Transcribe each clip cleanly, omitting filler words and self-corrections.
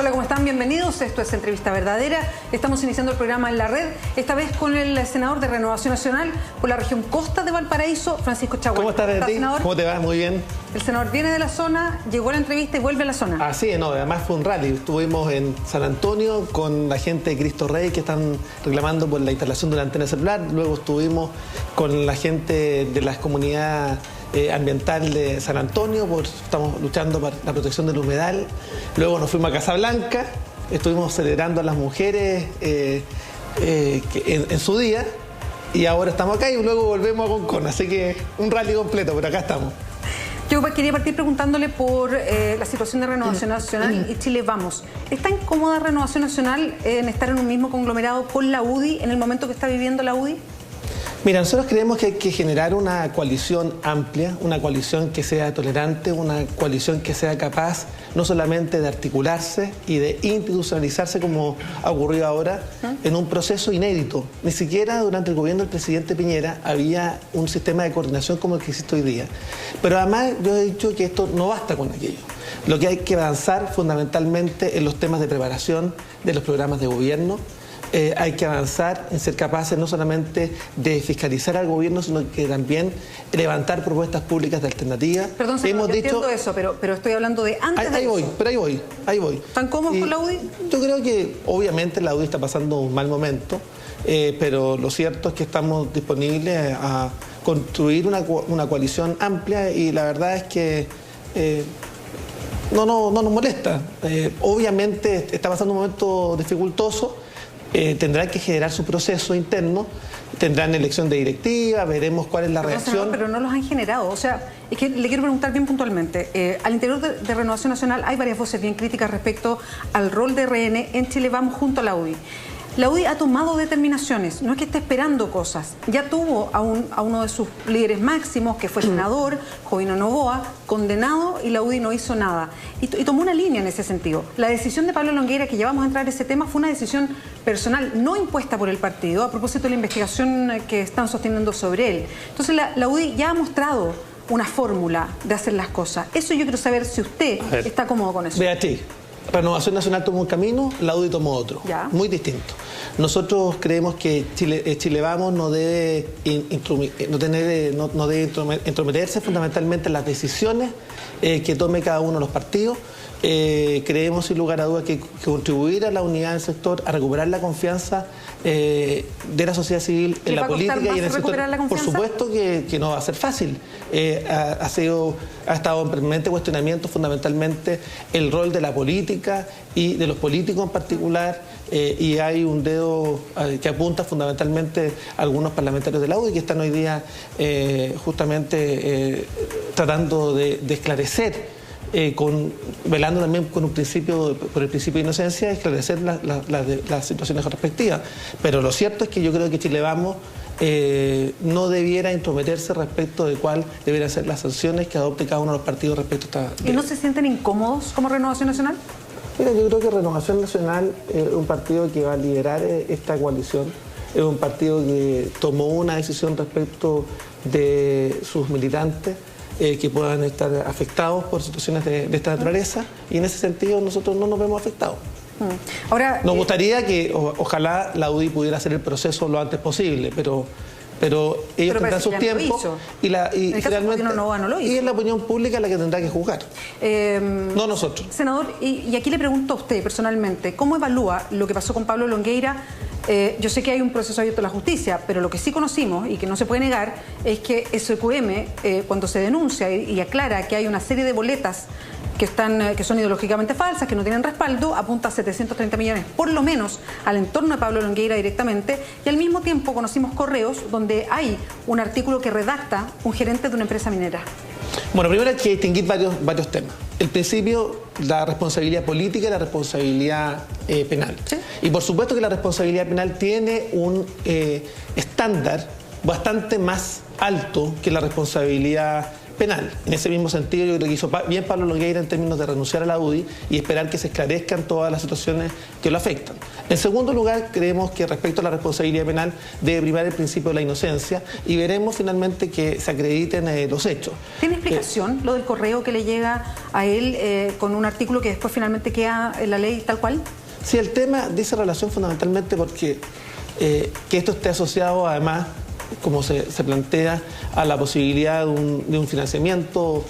Hola, ¿cómo están? Bienvenidos. Esto es Entrevista Verdadera. Estamos iniciando el programa en la red, esta vez con el senador de Renovación Nacional por la región Costa de Valparaíso, Francisco Chaguán. ¿Cómo estás, Betty? ¿Cómo te va? Muy bien. El senador viene de la zona, llegó a la entrevista y vuelve a la zona. Así, no, además fue un rally. Estuvimos en San Antonio con la gente de Cristo Rey que están reclamando por la instalación de una antena celular. Luego estuvimos con la gente de las comunidades ambiental de San Antonio, estamos luchando por la protección del humedal. Luego nos fuimos a Casablanca, estuvimos celebrando a las mujeres en su día, y ahora estamos acá y luego volvemos a Concón, así que un rally completo, pero acá estamos. Yo quería partir preguntándole por la situación de Renovación Nacional y Chile Vamos. ¿Está incómoda Renovación Nacional en estar en un mismo conglomerado con la UDI en el momento que está viviendo la UDI? Mira, nosotros creemos que hay que generar una coalición amplia, una coalición que sea tolerante, una coalición que sea capaz no solamente de articularse y de institucionalizarse como ha ocurrido ahora en un proceso inédito. Ni siquiera durante el gobierno del presidente Piñera había un sistema de coordinación como el que existe hoy día. Pero además yo he dicho que esto no basta con aquello. Lo que hay que avanzar fundamentalmente en los temas de preparación de los programas de gobierno. Hay que avanzar en ser capaces no solamente de fiscalizar al gobierno, sino que también levantar propuestas públicas de alternativa. Perdón, señor, yo entiendo eso, pero estoy hablando de antes de eso. Ahí voy. ¿Están cómodos con la UDI? Yo creo que obviamente la UDI está pasando un mal momento, pero lo cierto es que estamos disponibles a construir una coalición amplia, y la verdad es que no nos molesta. Obviamente está pasando un momento dificultoso. Tendrán que generar su proceso interno, tendrán elección de directiva, veremos cuál es la reacción. Pero no los han generado. O sea, es que le quiero preguntar bien puntualmente. Al interior de Renovación Nacional hay varias voces bien críticas respecto al rol de RN en Chile Vamos junto a la UDI. La UDI ha tomado determinaciones, no es que esté esperando cosas. Ya tuvo a uno de sus líderes máximos, que fue senador, Jovino Novoa, condenado, y la UDI no hizo nada. Y tomó una línea en ese sentido. La decisión de Pablo Longueira, que ya vamos a entrar en ese tema, fue una decisión personal, no impuesta por el partido, a propósito de la investigación que están sosteniendo sobre él. Entonces la UDI ya ha mostrado una fórmula de hacer las cosas. Eso yo quiero saber si usted está cómodo con eso. Beatriz, Renovación Nacional tomó un camino, la UDI tomó otro, muy distinto. Nosotros creemos que Chile Vamos no debe entrometerse fundamentalmente en las decisiones que tome cada uno de los partidos. Creemos sin lugar a dudas que contribuir a la unidad del sector, a recuperar la confianza de la sociedad civil en la política y en el sector. Por supuesto que no va a ser fácil. Ha estado en permanente cuestionamiento fundamentalmente el rol de la política y de los políticos en particular, y hay un dedo que apunta fundamentalmente a algunos parlamentarios de la UDI que están hoy día justamente tratando de esclarecer, velando también por el principio de inocencia, esclarecer las situaciones respectivas. Pero lo cierto es que yo creo que Chile Vamos no debiera intrometerse respecto de cuál debieran ser las sanciones que adopte cada uno de los partidos respecto a esta... ¿Y no se sienten incómodos como Renovación Nacional? Mira, yo creo que Renovación Nacional es un partido que va a liderar esta coalición, es un partido que tomó una decisión respecto de sus militantes, que puedan estar afectados por situaciones de esta naturaleza, y en ese sentido nosotros no nos vemos afectados. Ahora, nos gustaría que ojalá la UDI pudiera hacer el proceso lo antes posible, pero ellos tendrán sus tiempos y finalmente y es la opinión pública la que tendrá que juzgar, no nosotros. Senador, y aquí le pregunto a usted personalmente, ¿cómo evalúa lo que pasó con Pablo Longueira? Yo sé que hay un proceso abierto a la justicia, pero lo que sí conocimos y que no se puede negar es que SQM, cuando se denuncia y aclara que hay una serie de boletas que son ideológicamente falsas, que no tienen respaldo, apunta a 730 millones, por lo menos, al entorno de Pablo Longueira directamente, y al mismo tiempo conocimos correos donde hay un artículo que redacta un gerente de una empresa minera. Bueno, primero hay que distinguir varios temas. El principio, la responsabilidad política y la responsabilidad penal. ¿Sí? Y por supuesto que la responsabilidad penal tiene un estándar bastante más alto que la responsabilidad penal. En ese mismo sentido, yo creo que hizo bien Pablo Longueira en términos de renunciar a la UDI y esperar que se esclarezcan todas las situaciones que lo afectan. En segundo lugar, creemos que respecto a la responsabilidad penal debe primar el principio de la inocencia y veremos finalmente que se acrediten los hechos. ¿Tiene explicación lo del correo que le llega a él con un artículo que después finalmente queda en la ley tal cual? Sí, el tema dice relación fundamentalmente porque que esto esté asociado además, como se plantea, a la posibilidad de un financiamiento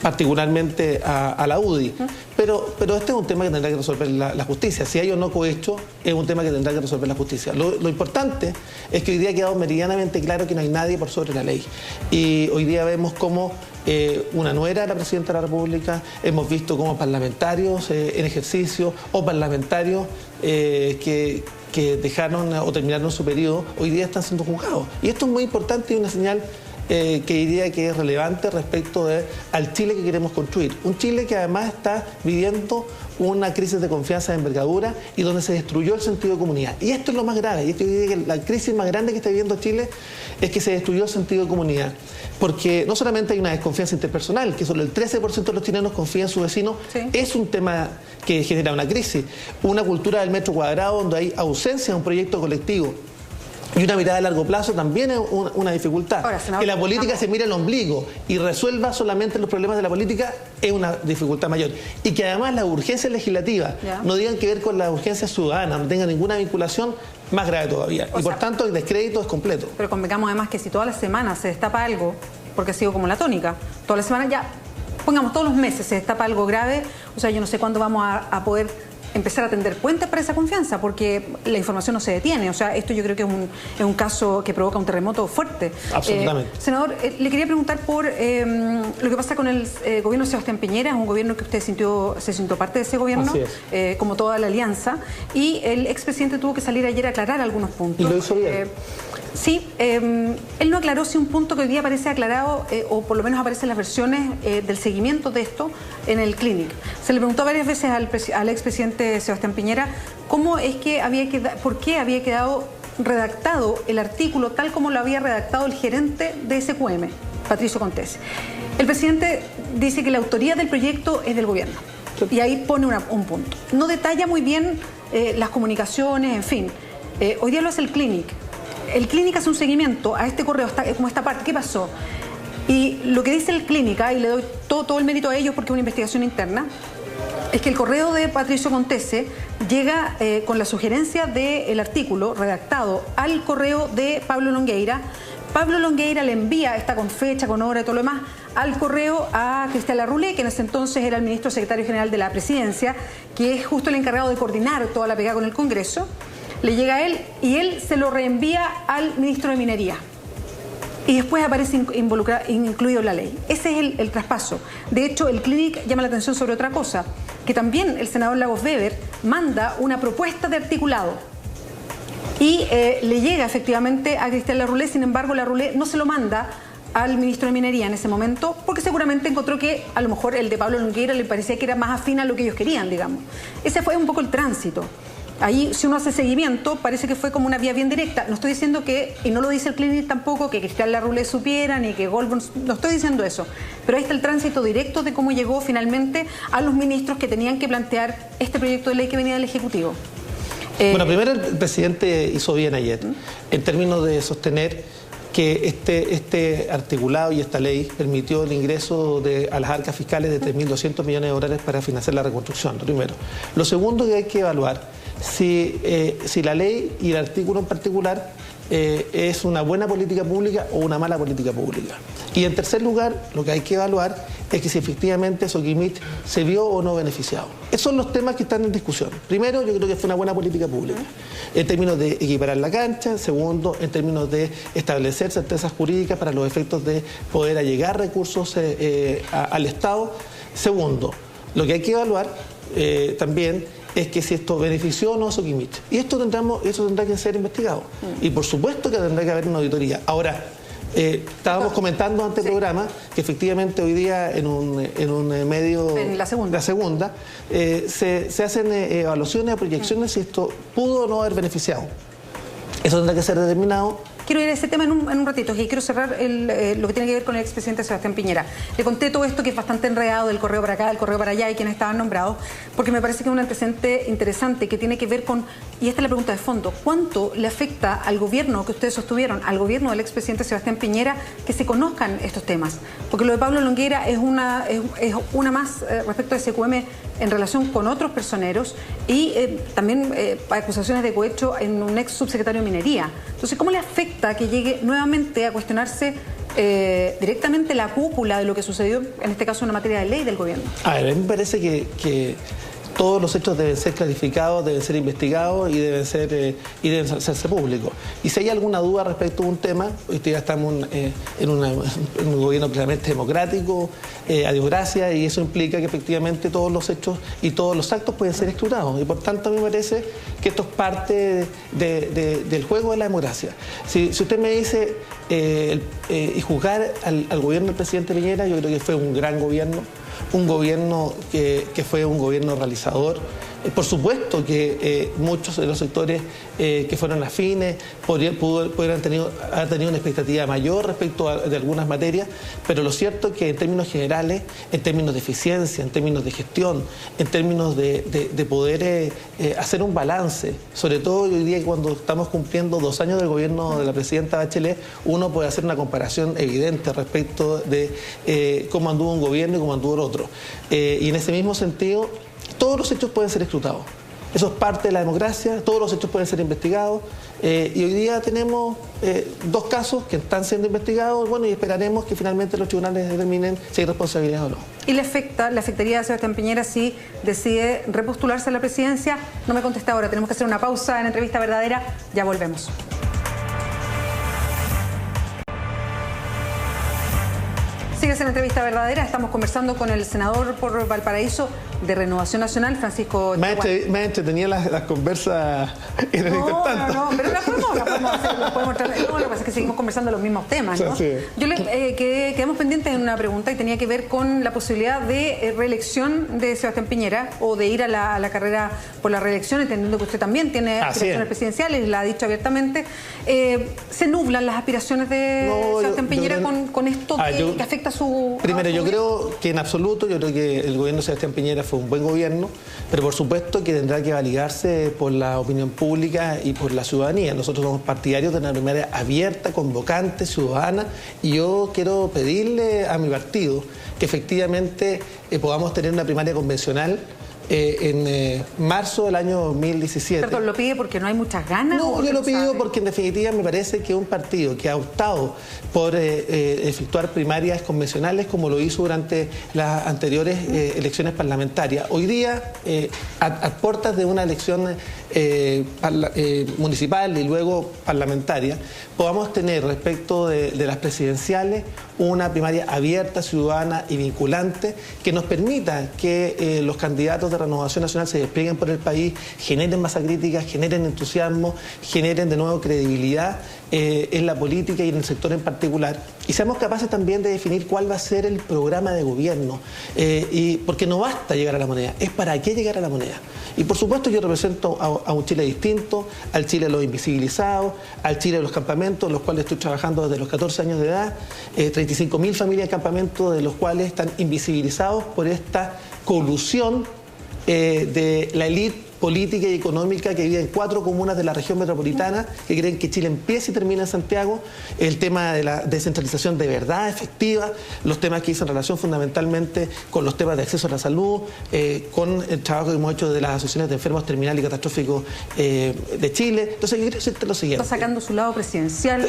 particularmente a la UDI. Pero este es un tema que tendrá que resolver la justicia. Si hay o no cohecho, es un tema que tendrá que resolver la justicia. Lo importante es que hoy día ha quedado meridianamente claro que no hay nadie por sobre la ley. Y hoy día vemos cómo una nuera de la Presidenta de la República, hemos visto cómo parlamentarios en ejercicio o parlamentarios que dejaron o terminaron su periodo, hoy día están siendo juzgados. Y esto es muy importante y una señal que diría que es relevante respecto al Chile que queremos construir. Un Chile que además está viviendo una crisis de confianza de envergadura y donde se destruyó el sentido de comunidad. Y esto es lo más grave. Y esto yo diría que la crisis más grande que está viviendo Chile es que se destruyó el sentido de comunidad. Porque no solamente hay una desconfianza interpersonal, que solo el 13% de los chilenos confía en su vecino, sí, es un tema que genera una crisis. Una cultura del metro cuadrado donde hay ausencia de un proyecto colectivo y una mirada a largo plazo también es una dificultad. Ahora, senador, que la política se mire al ombligo y resuelva solamente los problemas de la política es una dificultad mayor. Y que además las urgencias legislativas no tengan que ver con las urgencias ciudadanas, no tengan ninguna vinculación, más grave todavía. Y por tanto el descrédito es completo. Pero convengamos además que si todas las semanas se destapa algo, porque ha sido como la tónica, todas las semanas ya, pongamos todos los meses se destapa algo grave, o sea, yo no sé cuándo vamos a poder empezar a tender puentes para esa confianza, porque la información no se detiene. O sea, esto yo creo que es un caso que provoca un terremoto fuerte. Absolutamente. Senador, le quería preguntar por lo que pasa con el gobierno de Sebastián Piñera. Es un gobierno que usted se sintió parte de ese gobierno, como toda la alianza, y el expresidente tuvo que salir ayer a aclarar algunos puntos. ¿Y lo hizo bien? Sí, él no aclaró si un punto que hoy día aparece aclarado, o por lo menos aparecen las versiones del seguimiento de esto en el Clinic. Se le preguntó varias veces al expresidente Sebastián Piñera cómo es que por qué había quedado redactado el artículo tal como lo había redactado el gerente de SQM, Patricio Contés. El presidente dice que la autoría del proyecto es del gobierno y ahí pone un punto. No detalla muy bien las comunicaciones, en fin. Hoy día lo hace el Clinic. El Clinic hace un seguimiento a este correo, como esta parte. ¿Qué pasó? Y lo que dice el Clinic, y le doy todo el mérito a ellos porque es una investigación interna, es que el correo de Patricio Contese llega con la sugerencia del artículo redactado al correo de Pablo Longueira. Pablo Longueira le envía, está con fecha, con hora y todo lo demás, al correo a Cristian Larroulé, que en ese entonces era el ministro secretario general de la Presidencia, que es justo el encargado de coordinar toda la pegada con el Congreso. Le llega a él y él se lo reenvía al ministro de Minería. Y después aparece incluido en la ley. Ese es el traspaso. De hecho, el Clinic llama la atención sobre otra cosa, que también el senador Lagos Weber manda una propuesta de articulado y le llega efectivamente a Cristian Larroulé. Sin embargo, Larroulé no se lo manda al ministro de Minería en ese momento, porque seguramente encontró que a lo mejor el de Pablo Longueira le parecía que era más afín a lo que ellos querían, digamos. Ese fue un poco el tránsito. Ahí, si uno hace seguimiento, parece que fue como una vía bien directa. No estoy diciendo que, y no lo dice el Clinic tampoco, que Cristian Larroulé supiera, ni que Goldberg, no estoy diciendo eso. Pero ahí está el tránsito directo de cómo llegó finalmente a los ministros que tenían que plantear este proyecto de ley que venía del Ejecutivo. Bueno, primero el presidente hizo bien ayer, en términos de sostener que este articulado y esta ley permitió el ingreso a las arcas fiscales de 3.200 millones de dólares para financiar la reconstrucción, lo primero. Lo segundo que hay que evaluar, si la ley y el artículo en particular es una buena política pública o una mala política pública. Y en tercer lugar, lo que hay que evaluar es que si efectivamente Soquimich se vio o no beneficiado. Esos son los temas que están en discusión. Primero, yo creo que fue una buena política pública, en términos de equiparar la cancha. Segundo, en términos de establecer certezas jurídicas para los efectos de poder allegar recursos al Estado. Segundo, lo que hay que evaluar también es que si esto benefició o no a Soquimich. Y eso tendrá que ser investigado. Y por supuesto que tendrá que haber una auditoría. Ahora, estábamos comentando ante el programa que efectivamente hoy día en un medio, en la segunda, se hacen evaluaciones, proyecciones si esto pudo o no haber beneficiado. Eso tendrá que ser determinado quiero ir a ese tema en un ratito, y quiero cerrar lo que tiene que ver con el expresidente Sebastián Piñera. Le conté todo esto que es bastante enredado, del correo para acá, del correo para allá y quienes estaban nombrados, porque me parece que es un antecedente interesante que tiene que ver con, y esta es la pregunta de fondo, ¿cuánto le afecta al gobierno que ustedes sostuvieron, al gobierno del expresidente Sebastián Piñera, que se conozcan estos temas? Porque lo de Pablo Longueira es una más respecto a SQM en relación con otros personeros y también acusaciones de cohecho en un ex subsecretario de Minería. Entonces, ¿cómo le afecta que llegue nuevamente a cuestionarse directamente la cúpula de lo que sucedió, en este caso, en una materia de ley del gobierno? A ver, a mí me parece que todos los hechos deben ser clarificados, deben ser investigados y deben hacerse públicos. Y si hay alguna duda respecto a un tema, hoy día estamos en un gobierno plenamente democrático, a democracia, y eso implica que efectivamente todos los hechos y todos los actos pueden ser escrutados. Y por tanto a mí me parece que esto es parte del juego de la democracia. Si usted me dice, y juzgar al gobierno del presidente Piñera, yo creo que fue un gran gobierno, un gobierno que fue un gobierno realizador. Por supuesto que muchos de los sectores que fueron afines pudieran haber tenido una expectativa mayor respecto de algunas materias, pero lo cierto es que en términos generales, en términos de eficiencia, en términos de gestión, en términos de poder hacer un balance, sobre todo hoy día cuando estamos cumpliendo 2 años del gobierno de la presidenta Bachelet, uno puede hacer una comparación evidente respecto de cómo anduvo un gobierno y cómo anduvo el otro. Y en ese mismo sentido, todos los hechos pueden ser escrutados. Eso es parte de la democracia, todos los hechos pueden ser investigados. Y hoy día tenemos 2 casos que están siendo investigados, bueno, y esperaremos que finalmente los tribunales determinen si hay responsabilidad o no. ¿Y le afectaría a Sebastián Piñera si decide repostularse a la presidencia? No me contesta ahora, tenemos que hacer una pausa en Entrevista Verdadera, ya volvemos. Sigues en Entrevista Verdadera, estamos conversando con el senador por Valparaíso de Renovación Nacional, Francisco Chaguán. Me entretenía las conversas en el intertanto. No, pero las podemos hacer, las podemos traer. No, lo que pasa es que seguimos conversando los mismos temas, ¿no? Sí. Quedamos pendientes en una pregunta y tenía que ver con la posibilidad de reelección de Sebastián Piñera o de ir a la carrera por la reelección, entendiendo que usted también tiene aspiraciones presidenciales, la ha dicho abiertamente. ¿Se nublan las aspiraciones de Sebastián Piñera con esto que afecta a su... Primero, yo creo que en absoluto, yo creo que el gobierno de Sebastián Piñera fue un buen gobierno, pero por supuesto que tendrá que validarse por la opinión pública y por la ciudadanía. Nosotros somos partidarios de una primaria abierta, convocante, ciudadana, y yo quiero pedirle a mi partido que efectivamente podamos tener una primaria convencional en marzo del año 2017. ¿Perdón, lo pide porque no hay muchas ganas? No, yo lo pido porque en definitiva me parece que un partido que ha optado por efectuar primarias convencionales como lo hizo durante las anteriores elecciones parlamentarias, hoy día a puertas de una elección municipal y luego parlamentaria, podamos tener respecto de las presidenciales una primaria abierta, ciudadana y vinculante que nos permita que los candidatos de Renovación Nacional se desplieguen por el país, generen masa crítica, generen entusiasmo, generen de nuevo credibilidad en la política y en el sector en particular, y seamos capaces también de definir cuál va a ser el programa de gobierno, porque no basta llegar a la moneda, es para qué llegar a la moneda. Y por supuesto yo represento a un Chile distinto, al Chile de los invisibilizados, al Chile de los campamentos, en los cuales estoy trabajando desde los 14 años de edad, 35.000 familias de campamentos de los cuales están invisibilizados por esta colusión de la élite política y económica que vive en 4 comunas de la región metropolitana, que creen que Chile empieza y termina en Santiago, el tema de la descentralización de verdad, efectiva, los temas que hizo en relación fundamentalmente con los temas de acceso a la salud, con el trabajo que hemos hecho de las asociaciones de enfermos terminales y catastróficos de Chile. Entonces yo quiero decirte lo siguiente. Está sacando su lado presidencial,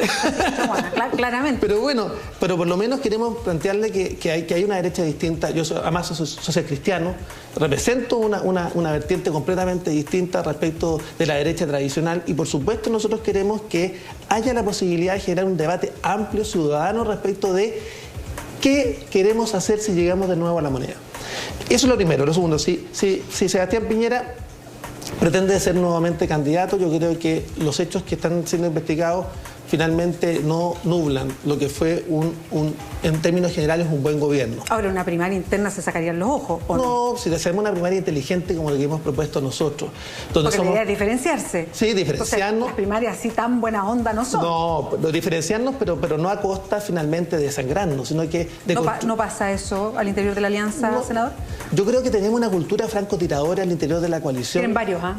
claramente. Pero bueno, pero por lo menos queremos plantearle que hay una derecha distinta. Yo además soy social cristiano, represento una vertiente completamente distinta respecto de la derecha tradicional, y por supuesto nosotros queremos que haya la posibilidad de generar un debate amplio, ciudadano, respecto de qué queremos hacer si llegamos de nuevo a la moneda. Eso es lo primero. Lo segundo, si Sebastián Piñera pretende ser nuevamente candidato, yo creo que los hechos que están siendo investigados finalmente no nublan lo que fue en términos generales un buen gobierno. Ahora, una primaria interna se sacarían los ojos, ¿o no? No, si hacemos una primaria inteligente como la que hemos propuesto nosotros. Porque la idea es diferenciarse. Sí, diferenciarnos. Entonces, las primarias así tan buena onda no son. No, diferenciarnos, pero no a costa finalmente de desangrarnos, sino que... ¿No pasa eso al interior de la alianza, senador? Yo creo que tenemos una cultura francotiradora al interior de la coalición. Tienen varios, ¿ah?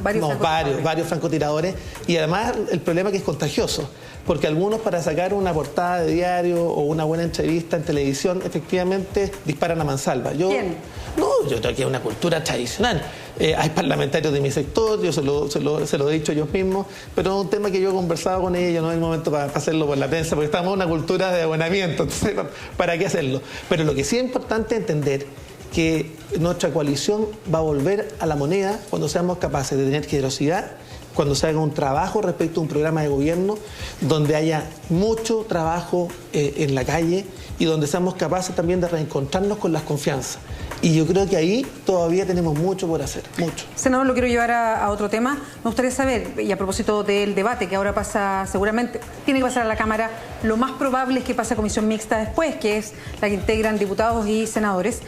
Varios francotiradores. Y además el problema que es contagioso. Porque algunos, para sacar una portada de diario o una buena entrevista en televisión, efectivamente disparan a mansalva. ¿Quién? No, yo creo que es una cultura tradicional. Hay parlamentarios de mi sector, yo se lo he dicho ellos mismos, pero es un tema que yo he conversado con ellos, no es el momento para hacerlo por la prensa, porque estamos en una cultura de abonamiento, entonces, ¿para qué hacerlo? Pero lo que sí es importante entender que nuestra coalición va a volver a la moneda cuando seamos capaces de tener generosidad, cuando se haga un trabajo respecto a un programa de gobierno donde haya mucho trabajo en la calle y donde seamos capaces también de reencontrarnos con las confianzas. Y yo creo que ahí todavía tenemos mucho por hacer, mucho. Senador, lo quiero llevar a otro tema. Me gustaría saber, y a propósito del debate que ahora pasa seguramente, tiene que pasar a la Cámara, lo más probable es que pase a comisión mixta después, que es la que integran diputados y senadores.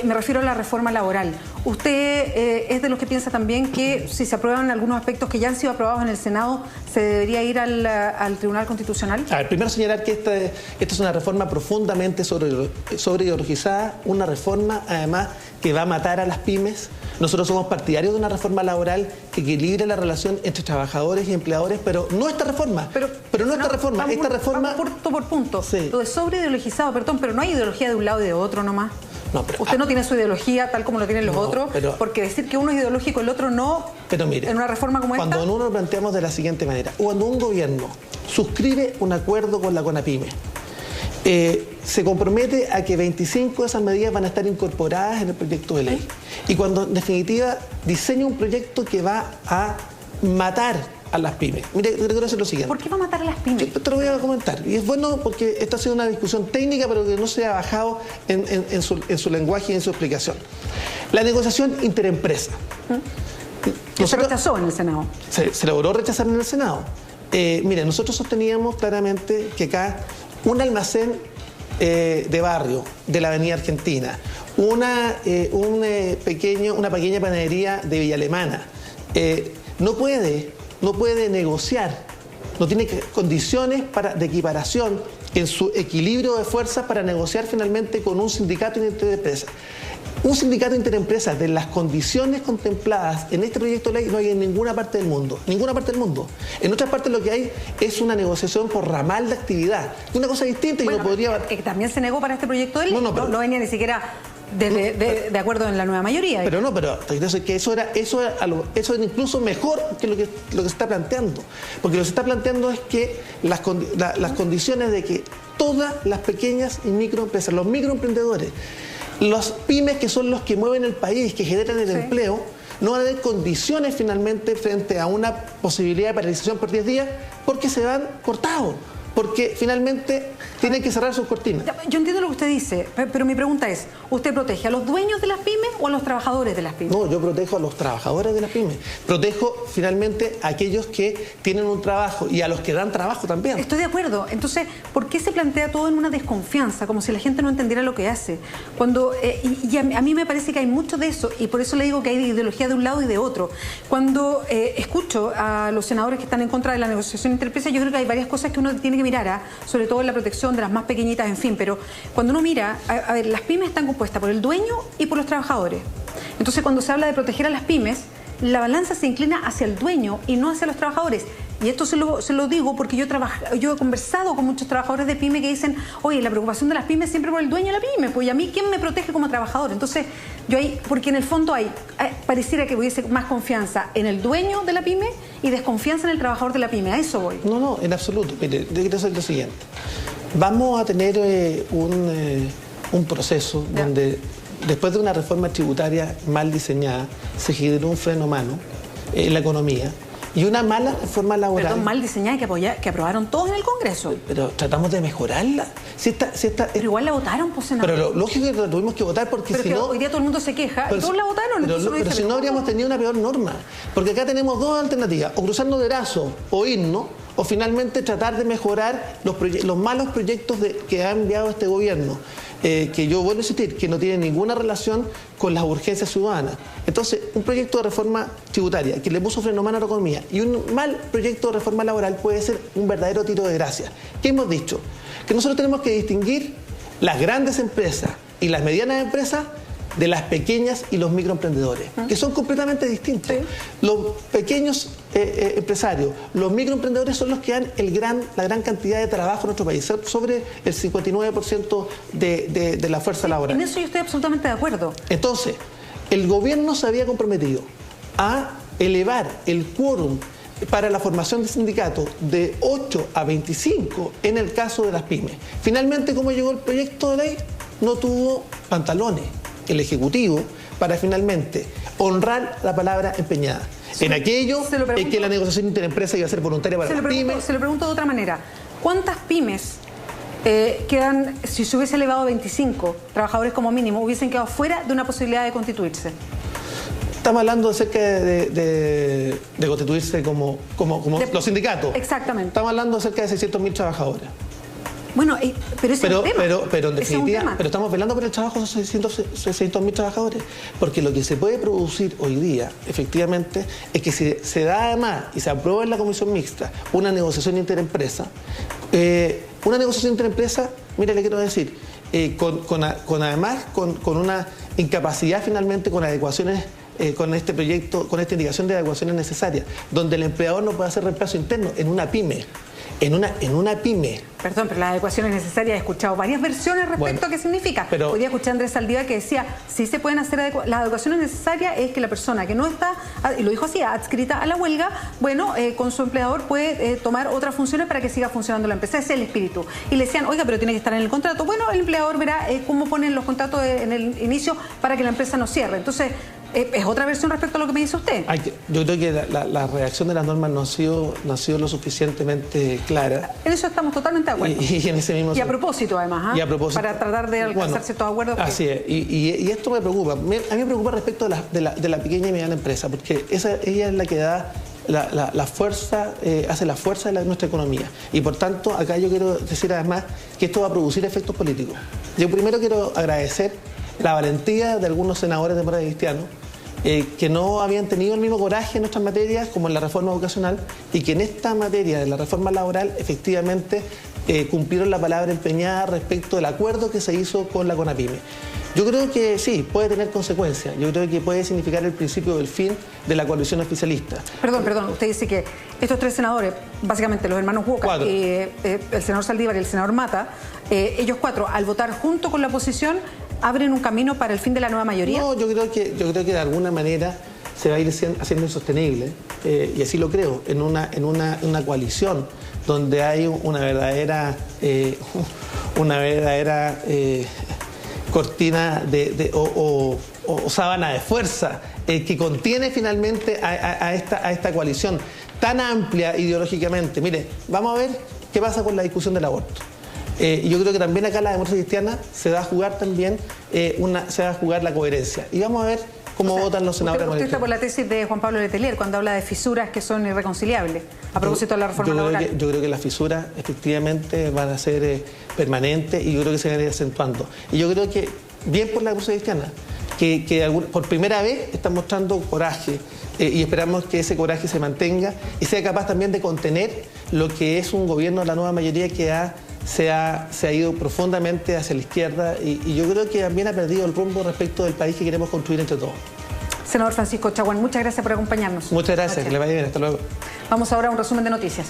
Me refiero a la reforma laboral. ¿Usted es de los que piensa también que si se aprueban algunos aspectos que ya han sido aprobados en el Senado, se debería ir al Tribunal Constitucional? A ver, primero señalar que esta es una reforma profundamente sobre ideologizada, una reforma además que va a matar a las pymes. Nosotros somos partidarios de una reforma laboral que equilibre la relación entre trabajadores y empleadores, pero no esta reforma. Pero no esta reforma. Vamos punto por punto. Sí. Lo de sobre ideologizado, perdón, pero no hay ideología de un lado y de otro nomás. No, pero, usted no tiene su ideología tal como lo tienen los otros, porque decir que uno es ideológico y el otro no, pero mire, en una reforma como esta... Cuando uno lo planteamos de la siguiente manera, cuando un gobierno suscribe un acuerdo con la CONAPYME, se compromete a que 25 de esas medidas van a estar incorporadas en el proyecto de ley. Y cuando en definitiva diseña un proyecto que va a matar a las pymes. Mire, yo quiero hacer lo siguiente. ¿Por qué va a matar a las pymes? Yo te lo voy a comentar. Y es bueno porque esta ha sido una discusión técnica, pero que no se ha bajado en su lenguaje y en su explicación. La negociación interempresa. Se rechazó en el Senado. Se logró rechazar en el Senado. Mire, nosotros sosteníamos claramente que acá un almacén de barrio de la Avenida Argentina, una pequeña panadería de Villa Alemana, no puede negociar, no tiene condiciones de equiparación en su equilibrio de fuerzas para negociar finalmente con un sindicato interempresa. Un sindicato interempresa de las condiciones contempladas en este proyecto de ley no hay en ninguna parte del mundo. Ninguna parte del mundo. En otras partes lo que hay es una negociación por ramal de actividad. Una cosa distinta y bueno, no podría... Que también se negó para este proyecto de ley. No venía ni siquiera de acuerdo en la nueva mayoría. Pero que eso es incluso mejor que lo que se está planteando. Porque lo que se está planteando es que las condiciones de que todas las pequeñas y microempresas, los microemprendedores, los pymes, que son los que mueven el país, que generan el empleo, no van a tener condiciones finalmente frente a una posibilidad de paralización por 10 días porque se van cortados, porque finalmente tienen que cerrar sus cortinas. Yo entiendo lo que usted dice, pero mi pregunta es, ¿usted protege a los dueños de las pymes o a los trabajadores de las pymes? No, yo protejo a los trabajadores de las pymes. Protejo finalmente a aquellos que tienen un trabajo y a los que dan trabajo también. Estoy de acuerdo. Entonces, ¿por qué se plantea todo en una desconfianza? Como si la gente no entendiera lo que hace. Cuando a mí me parece que hay mucho de eso, y por eso le digo que hay ideología de un lado y de otro. Cuando escucho a los senadores que están en contra de la negociación interempresa, yo creo que hay varias cosas que uno tiene que mirar, sobre todo en la protección de las más pequeñitas, en fin, pero cuando uno mira, a ver, las pymes están compuestas por el dueño y por los trabajadores. Entonces, cuando se habla de proteger a las pymes, la balanza se inclina hacia el dueño y no hacia los trabajadores. Y esto se lo digo porque yo he conversado con muchos trabajadores de pyme que dicen, oye, la preocupación de las pymes es siempre por el dueño de la pyme, pues, ¿y a mí quién me protege como trabajador? Entonces, porque en el fondo pareciera que hubiese más confianza en el dueño de la pyme y desconfianza en el trabajador de la pyme. A eso voy. No, en absoluto. Mire, yo quiero hacer lo siguiente. Vamos a tener un proceso donde, después de una reforma tributaria mal diseñada, se generó un freno a mano en la economía y una mala reforma laboral. Perdón, mal diseñada que aprobaron todos en el Congreso. Pero tratamos de mejorarla. Pero igual la votaron, pues, senador. Pero lógico que la tuvimos que votar porque pero si no... hoy día todo el mundo se queja, todos la votaron. Pero si no habríamos tenido una peor norma. Porque acá tenemos dos alternativas, o cruzarnos de brazo o irnos, o finalmente tratar de mejorar los malos proyectos que ha enviado este gobierno, que yo vuelvo a insistir, que no tienen ninguna relación con las urgencias ciudadanas. Entonces, un proyecto de reforma tributaria que le puso freno a mano a la economía y un mal proyecto de reforma laboral puede ser un verdadero tiro de gracia. ¿Qué hemos dicho? Que nosotros tenemos que distinguir las grandes empresas y las medianas empresas de las pequeñas y los microemprendedores, que son completamente distintos. Sí. Los pequeños empresarios, los microemprendedores son los que dan la gran cantidad de trabajo en nuestro país, sobre el 59% de la fuerza laboral. En eso yo estoy absolutamente de acuerdo. Entonces, el gobierno se había comprometido a elevar el quórum para la formación de sindicatos de 8 a 25 en el caso de las pymes. Finalmente, ¿cómo llegó el proyecto de ley? No tuvo pantalones el Ejecutivo para finalmente honrar la palabra empeñada. En aquello en que la negociación interempresa iba a ser voluntaria para las pymes. Se lo pregunto de otra manera. ¿Cuántas pymes quedan, si se hubiese elevado a 25 trabajadores como mínimo, hubiesen quedado fuera de una posibilidad de constituirse? Estamos hablando acerca de constituirse como los sindicatos. Exactamente. Estamos hablando acerca de 600.000 trabajadores. Bueno, pero ese es un tema. Pero en definitiva, pero estamos velando por el trabajo de esos 600.000 trabajadores, porque lo que se puede producir hoy día, efectivamente, es que si se da además y se aprueba en la comisión mixta una negociación interempresa, mira, le quiero decir, además con una incapacidad finalmente con adecuaciones, con este proyecto, con esta indicación de adecuaciones necesarias, donde el empleador no puede hacer reemplazo interno en una pyme. En una pyme. Perdón, pero las adecuaciones necesarias, he escuchado varias versiones respecto a qué significa. Hoy día escuché a Andrés Saldívar que decía, si se pueden hacer las adecuaciones necesarias es que la persona que no está, y lo dijo así, adscrita a la huelga, bueno, con su empleador puede tomar otras funciones para que siga funcionando la empresa. Ese es el espíritu. Y le decían, oiga, pero tiene que estar en el contrato. Bueno, el empleador verá cómo ponen los contratos en el inicio para que la empresa no cierre. Entonces, ¿es otra versión respecto a lo que me dice usted? Yo creo que la redacción de las normas no ha sido lo suficientemente clara. En eso estamos totalmente de acuerdo. Y en ese mismo y a propósito, además, y a propósito, para tratar de alcanzar ciertos acuerdos. Así es. Y esto me preocupa. A mí me preocupa respecto de la pequeña y mediana empresa, porque ella es la que da la fuerza, hace la fuerza de nuestra economía. Y por tanto, acá yo quiero decir además que esto va a producir efectos políticos. Yo primero quiero agradecer la valentía de algunos senadores democratas cristianos que no habían tenido el mismo coraje en nuestras materias como en la reforma educacional y que en esta materia de la reforma laboral efectivamente cumplieron la palabra empeñada respecto del acuerdo que se hizo con la CONAPYME. Yo creo que sí, puede tener consecuencias. Yo creo que puede significar el principio del fin de la coalición oficialista. Perdón, usted dice que estos tres senadores, básicamente los hermanos Huoca, el senador Saldívar y el senador Mata, ellos cuatro, al votar junto con la oposición, ¿abren un camino para el fin de la nueva mayoría? No, yo creo que de alguna manera se va a ir haciendo insostenible, y así lo creo, en una coalición donde hay una verdadera cortina o sábana de fuerza que contiene finalmente a esta coalición tan amplia ideológicamente. Mire, vamos a ver qué pasa con la discusión del aborto. Y yo creo que también acá la democracia cristiana se va a jugar también la coherencia. Y vamos a ver cómo votan los senadores. Usted está por la tesis de Juan Pablo Letelier cuando habla de fisuras que son irreconciliables a propósito de la reforma laboral. Yo creo que las fisuras efectivamente van a ser permanentes y yo creo que se van a ir acentuando. Y yo creo que bien por la democracia cristiana, que por primera vez está mostrando coraje y esperamos que ese coraje se mantenga y sea capaz también de contener lo que es un gobierno de la nueva mayoría que se ha ido profundamente hacia la izquierda y yo creo que también ha perdido el rumbo respecto del país que queremos construir entre todos. Senador Francisco Chaguán, muchas gracias por acompañarnos. Muchas gracias, que le vaya bien, hasta luego. Vamos ahora a un resumen de noticias.